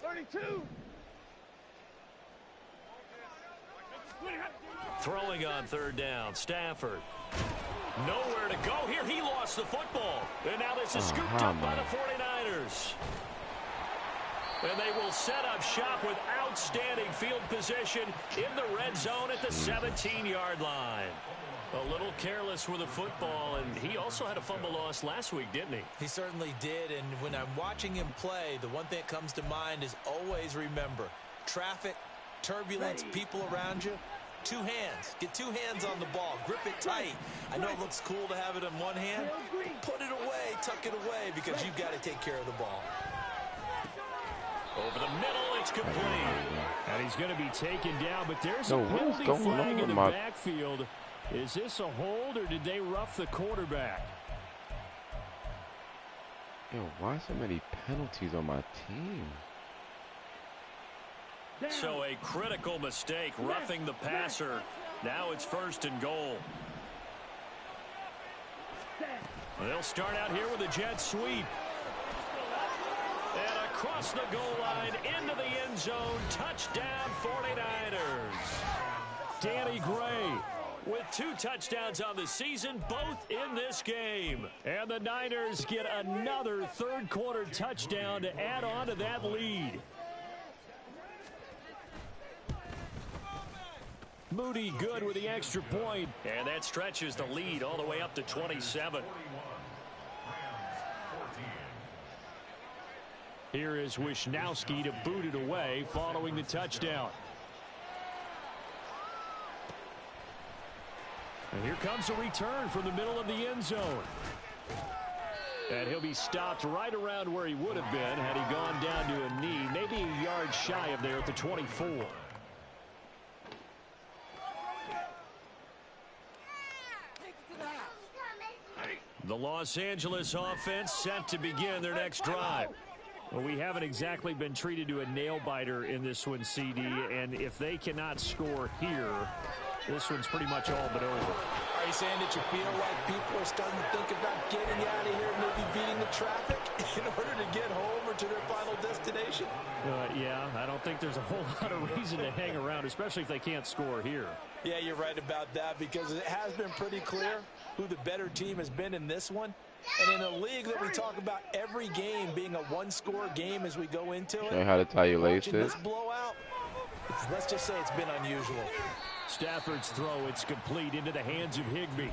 32. Throwing on 3rd down, Stafford. Nowhere to go here. He lost the football. And now this is scooped up by the 49ers. And they will set up shop with outstanding field position in the red zone at the 17-yard line. A little careless with the football, and he also had a fumble loss last week, didn't he? He certainly did, and when I'm watching him play, the one thing that comes to mind is always remember, traffic, turbulence, people around you, two hands. Get two hands on the ball. Grip it tight. I know it looks cool to have it in one hand. Put it away, tuck it away, because you've got to take care of the ball. Over the middle, it's complete. And he's going to be taken down, but there's a penalty flag in the backfield. Is this a hold, or did they rough the quarterback? Yo, why so many penalties on my team? So a critical mistake, roughing the passer. Now it's 1st and goal. They'll start out here with a jet sweep. And across the goal line, into the end zone, touchdown 49ers. Danny Gray with 2 touchdowns on the season, both in this game. And the Niners get another third-quarter touchdown to add on to that lead. Moody good with the extra point. And that stretches the lead all the way up to 27. Here is Wisnowski to boot it away following the touchdown. And here comes a return from the middle of the end zone. And he'll be stopped right around where he would have been had he gone down to a knee, maybe a yard shy of there at the 24. The Los Angeles offense set to begin their next drive. Well, we haven't exactly been treated to a nail-biter in this one, CD, and if they cannot score here, this one's pretty much all but over. Are you saying that you feel like people are starting to think about getting out of here, maybe beating the traffic in order to get home or to their final destination? Yeah, I don't think there's a whole lot of reason to hang around, especially if they can't score here. Yeah, you're right about that, because it has been pretty clear who the better team has been in this one. And in a league that we talk about every game being a one-score game as we go into it, show you how to tie your laces. This blowout, let's just say it's been unusual. Stafford's throw, it's complete into the hands of Higbee.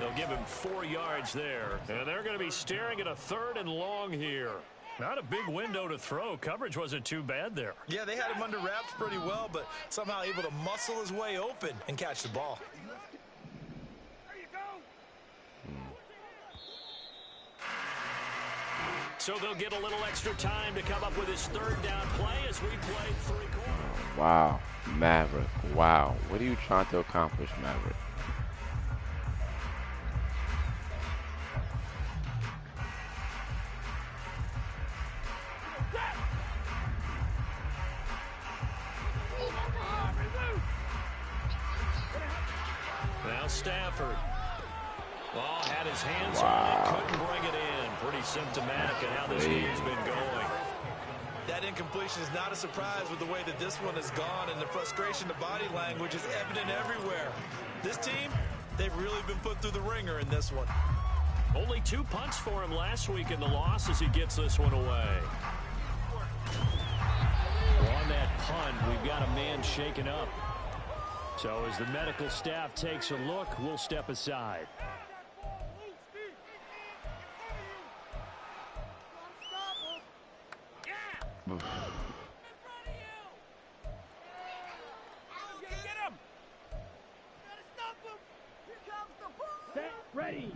They'll give him 4 yards there. And they're going to be staring at a 3rd and long here. Not a big window to throw. Coverage wasn't too bad there. Yeah, they had him under wraps pretty well, but somehow able to muscle his way open and catch the ball. So they'll get a little extra time to come up with his 3rd down play as we play 3 quarters. Wow, Maverick. Wow. What are you trying to accomplish, Maverick? Now Stafford. Ball had his hands on it, couldn't bring it in. Pretty symptomatic of how this game's been going. That incompletion is not a surprise with the way that this one has gone, and the frustration, the body language is evident everywhere. This team, they've really been put through the ringer in this one. Only 2 punts for him last week in the loss as he gets this one away. On that punt, we've got a man shaken up. So as the medical staff takes a look, we'll step aside.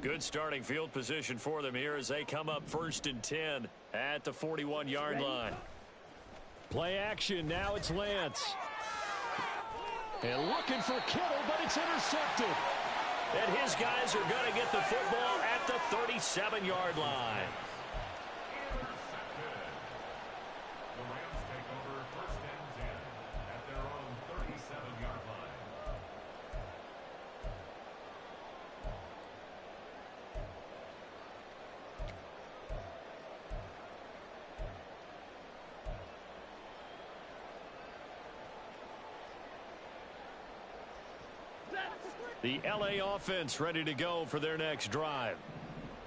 Good starting field position for them here as they come up 1st and 10 at the 41-yard line. Play action. Now it's Lance. And looking for Kittle, but it's intercepted. And his guys are going to get the football at the 37-yard line. The LA offense ready to go for their next drive.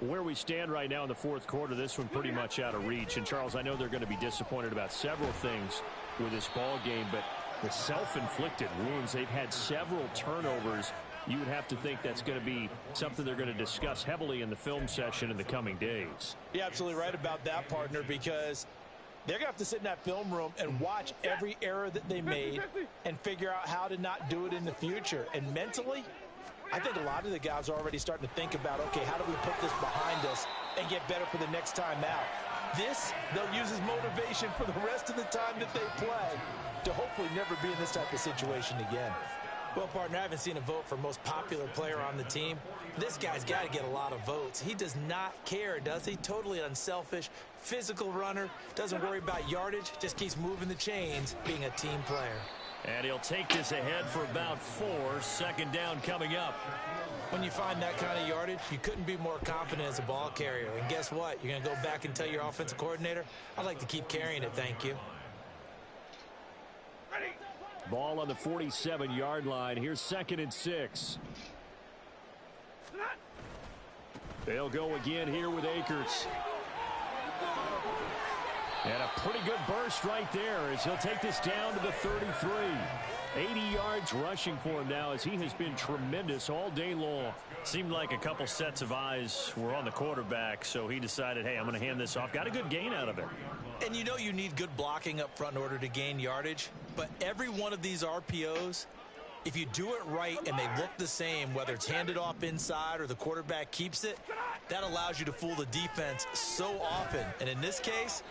Where we stand right now in the fourth quarter, this one pretty much out of reach. And, Charles, I know they're going to be disappointed about several things with this ball game, but the self-inflicted wounds, they've had several turnovers. You would have to think that's going to be something they're going to discuss heavily in the film session in the coming days. You're absolutely right about that, partner, because they're going to have to sit in that film room and watch every error that they made and figure out how to not do it in the future. And mentally, I think a lot of the guys are already starting to think about, okay, how do we put this behind us and get better for the next time out? This, they'll use as motivation for the rest of the time that they play to hopefully never be in this type of situation again. Well, partner, I haven't seen a vote for most popular player on the team. This guy's got to get a lot of votes. He does not care, does he? Totally unselfish, physical runner, doesn't worry about yardage, just keeps moving the chains, being a team player. And he'll take this ahead for about 4. Second down coming up. When you find that kind of yardage, you couldn't be more confident as a ball carrier. And guess what? You're going to go back and tell your offensive coordinator, I'd like to keep carrying it, thank you. Ball on the 47-yard line. Here's 2nd and 6. They'll go again here with Akers. And a pretty good burst right there as he'll take this down to the 33. 80 yards rushing for him now as he has been tremendous all day long. Seemed like a couple sets of eyes were on the quarterback, so he decided, hey, I'm going to hand this off. Got a good gain out of it. And you know you need good blocking up front in order to gain yardage, but every one of these RPOs, if you do it right and they look the same, whether it's handed off inside or the quarterback keeps it, that allows you to fool the defense so often. And in this case,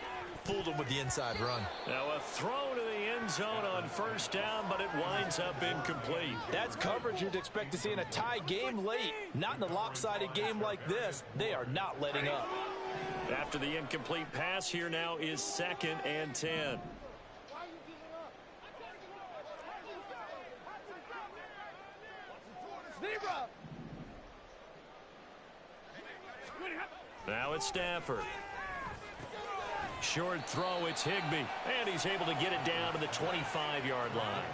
fooled them with the inside run. Now a throw to the end zone on first down, but it winds up incomplete. That's coverage you'd expect to see in a tie game late. Not in a lopsided game like this. They are not letting up. After the incomplete pass, here now is 2nd and 10. Now it's Stafford. Short throw, it's Higbee. And he's able to get it down to the 25-yard line.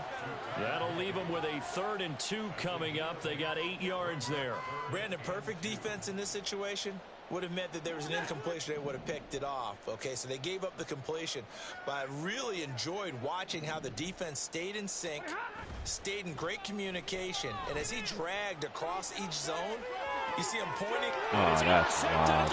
That'll leave them with a 3rd and 2 coming up. They got 8 yards there. Brandon, perfect defense in this situation would have meant that there was an incompletion. They would have picked it off. Okay, so they gave up the completion. But I really enjoyed watching how the defense stayed in sync, stayed in great communication. And as he dragged across each zone, you see him pointing. Oh, that's wild.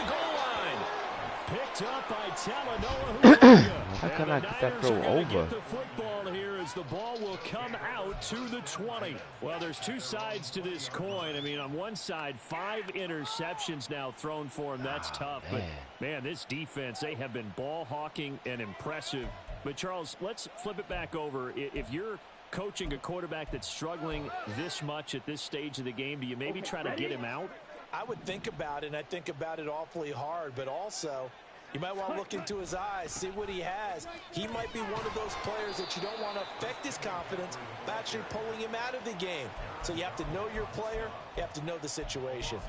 Picked up by Talanoa. How can I get that throw over? The football here as the ball will come out to the 20. Well, there's two sides to this coin. I mean, on one side, 5 interceptions now thrown for him. That's tough. But, man, this defense, they have been ball hawking and impressive. But, Charles, let's flip it back over. If you're coaching a quarterback that's struggling this much at this stage of the game, do you maybe try to get him out? I would think about it, and I think about it awfully hard, but also you might want to look into his eyes, see what he has. He might be one of those players that you don't want to affect his confidence by actually pulling him out of the game. So you have to know your player, you have to know the situation.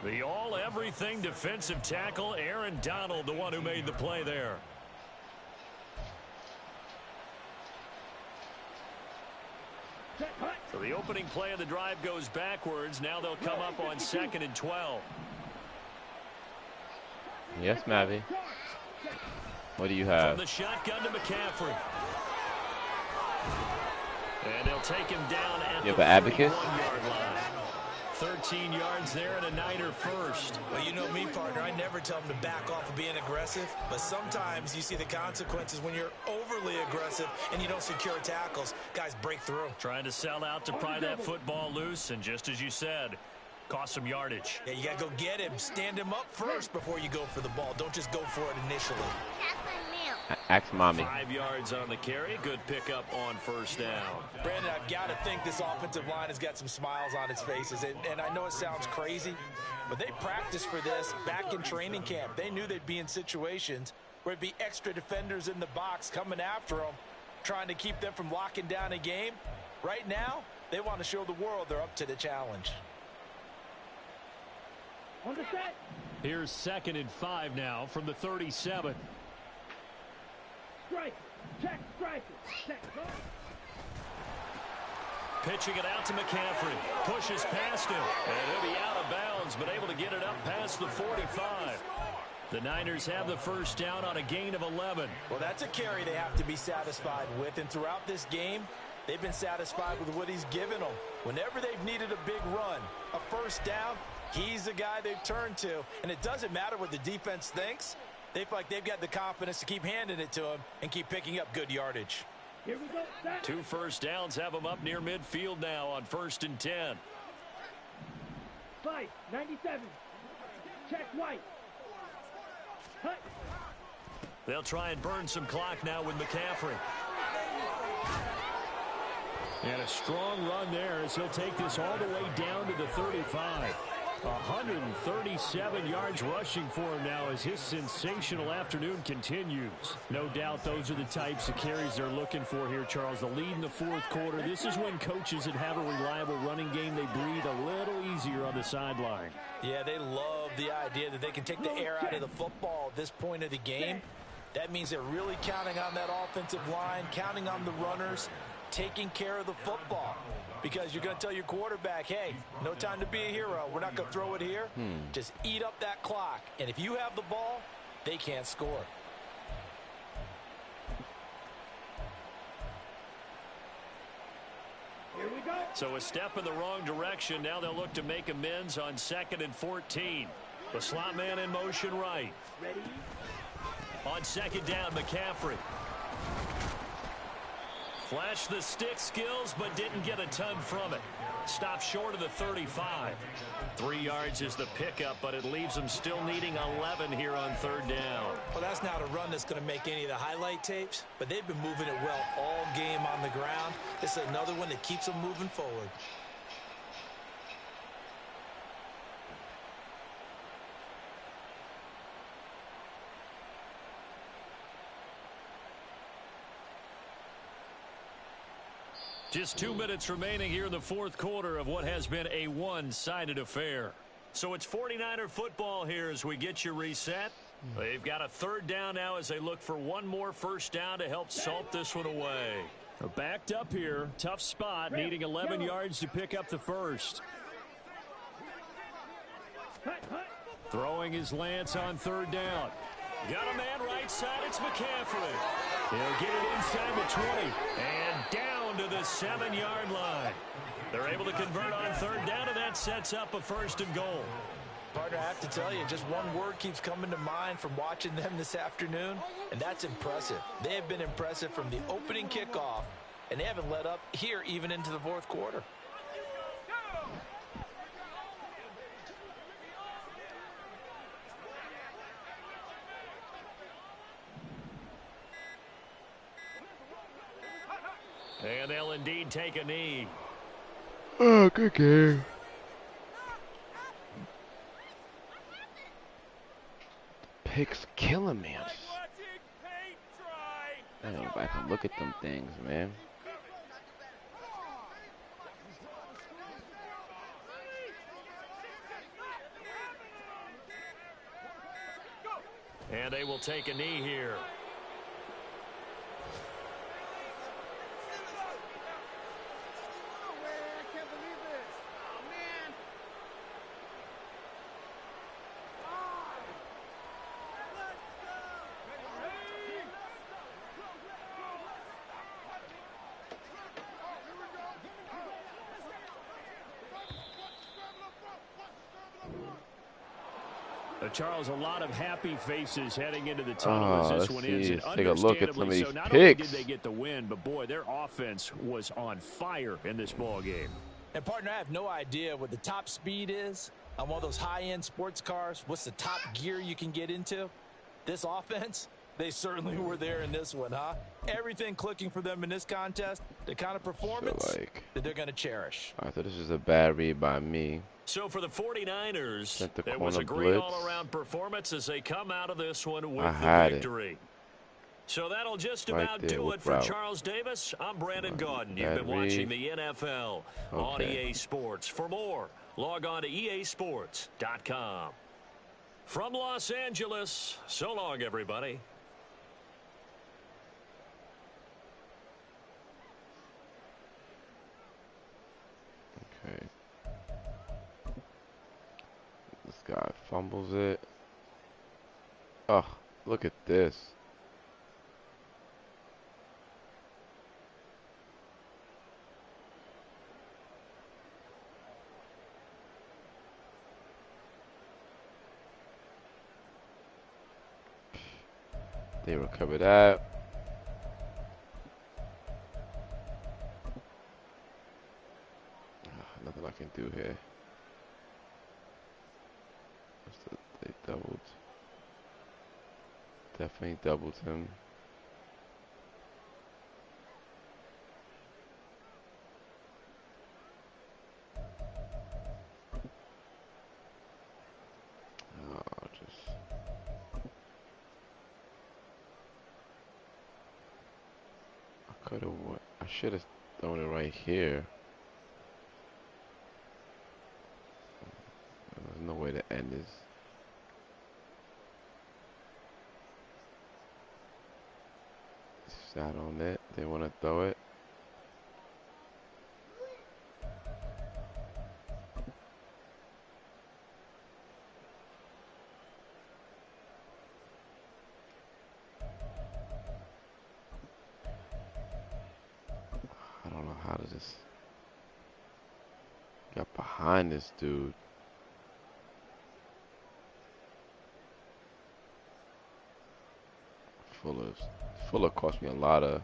The all-everything defensive tackle, Aaron Donald, the one who made the play there. So the opening play of the drive goes backwards. Now they'll come up on 2nd and 12. Yes, Mavi. What do you have? From the shotgun to McCaffrey. And they'll take him down at the 41-yard line. 13 yards there and a Niner first. Well, you know me, partner. I never tell them to back off of being aggressive, but sometimes you see the consequences when you're overly aggressive and you don't secure tackles. Guys break through. Trying to sell out to pry that football loose, and just as you said, cost some yardage. Yeah, you got to go get him. Stand him up first before you go for the ball. Don't just go for it initially. Ask mommy. 5 yards on the carry. Good pickup on first down. Brandon, I've got to think this offensive line has got some smiles on its faces. And I know it sounds crazy, but they practiced for this back in training camp. They knew they'd be in situations where it'd be extra defenders in the box coming after them, trying to keep them from locking down a game. Right now, they want to show the world they're up to the challenge. Here's 2nd and 5 now from the 37. Strike. Check. Strike. Check. Pitching it out to McCaffrey. Pushes past him. And he'll be out of bounds, but able to get it up past the 45. The Niners have the first down on a gain of 11. Well, that's a carry they have to be satisfied with. And throughout this game, they've been satisfied with what he's given them. Whenever they've needed a big run, a first down, he's the guy they've turned to. And it doesn't matter what the defense thinks. They feel like they've got the confidence to keep handing it to him and keep picking up good yardage. Here we go. 2 first downs have them up near midfield now on 1st and 10. 5-97. Check White. Hut. They'll try and burn some clock now with McCaffrey. And a strong run there as he'll take this all the way down to the 35. 137 yards rushing for him now as his sensational afternoon continues. No doubt those are the types of carries they're looking for here, Charles. The lead in the 4th quarter. This is when coaches that have a reliable running game, they breathe a little easier on the sideline. Yeah, they love the idea that they can take the air out of the football at this point of the game. That means they're really counting on that offensive line, counting on the runners, taking care of the football. Because you're going to tell your quarterback, hey, no time to be a hero. We're not going to throw it here. Just eat up that clock. And if you have the ball, they can't score. Here we go. So a step in the wrong direction. Now they'll look to make amends on 2nd and 14. The slot man in motion right. Ready? On 2nd down, McCaffrey. Flashed the stick skills, but didn't get a ton from it. Stopped short of the 35. 3 yards is the pickup, but it leaves them still needing 11 here on 3rd down. Well, that's not a run that's going to make any of the highlight tapes, but they've been moving it well all game on the ground. This is another one that keeps them moving forward. Just 2 minutes remaining here in the 4th quarter of what has been a one-sided affair. So it's 49er football here as we get you reset. They've got a 3rd down now as they look for one more first down to help salt this one away. Backed up here. Tough spot. Needing 11 yards to pick up the first. Throwing his Lance on 3rd down. Got a man right side. It's McCaffrey. He'll get it inside the 20. And down to the 7-yard line. They're able to convert on 3rd down, and that sets up a 1st and goal. Partner, I have to tell you, just one word keeps coming to mind from watching them this afternoon, and that's impressive. They have been impressive from the opening kickoff, and they haven't let up here even into the 4th quarter. And they'll indeed take a knee. Oh, good game. Picks killing me. I gotta go back and look at them things, man. And they will take a knee here. Charles, a lot of happy faces heading into the tunnel as this one ends. And take a look at some of these so not picks. only did they get the win, but boy, their offense was on fire in this ball game. And partner, I have no idea what the top speed is on one of those high-end sports cars. What's the top gear you can get into? This offense, they certainly were there in this one, huh? Everything clicking for them in this contest, the kind of performance that they're going to cherish. I thought this was a bad read by me. So for the 49ers, The it was a great blitz. all-around performance as they come out of this one with I the had victory. So that'll just Right about there, do whip it for route. Charles Davis. I'm Brandon Gaudin. You've Bad been watching read. the NFL on Okay. EA Sports. For more, log on to easports.com. From Los Angeles, so long, everybody. guy fumbles it. Oh, look at this. They recover that. Nothing I can do here. They doubled. Definitely doubled him. Oh, just. I could have. I should have thrown it right here. There's no way to end this. Sat on it. They want to throw it. I don't know how to just get behind this dude. Fuller cost me a lot of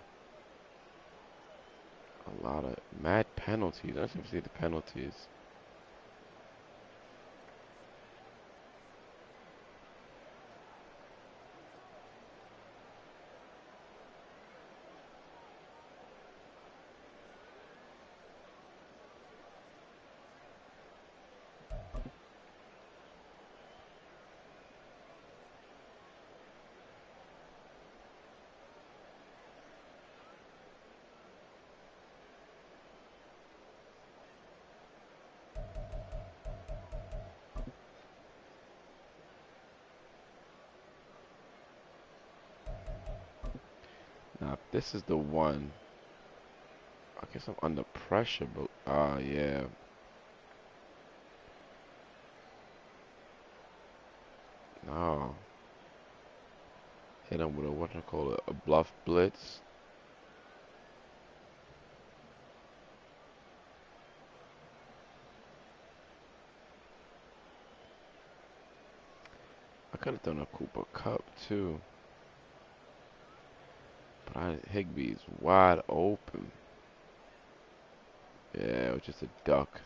mad penalties. I didn't even see the penalties. Now, this is the one. I guess I'm under pressure, but yeah. No. Hit him with a what I call it, a bluff blitz. I could have done a Cooper Cup too. But Higbee's wide open. Yeah, it was just a duck.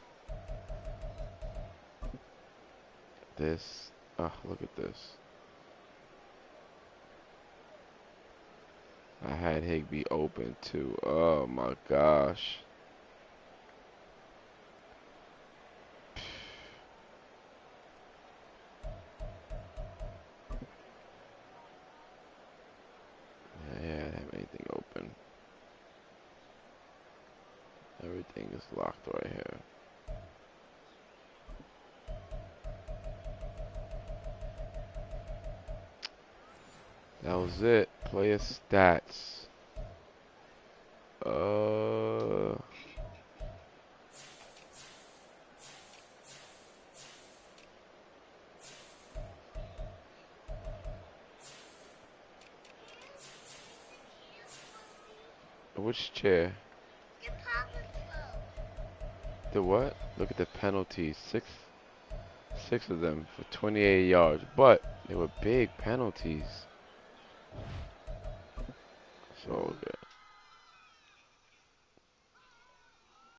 This, look at this. I had Higbee open too. Oh my gosh. Yeah, I didn't have anything open. Everything is locked right here. That was it. Player stats. Which chair? Your Papa's phone. The what? Look at the penalties. Six of them for 28 yards. But they were big penalties. So, okay.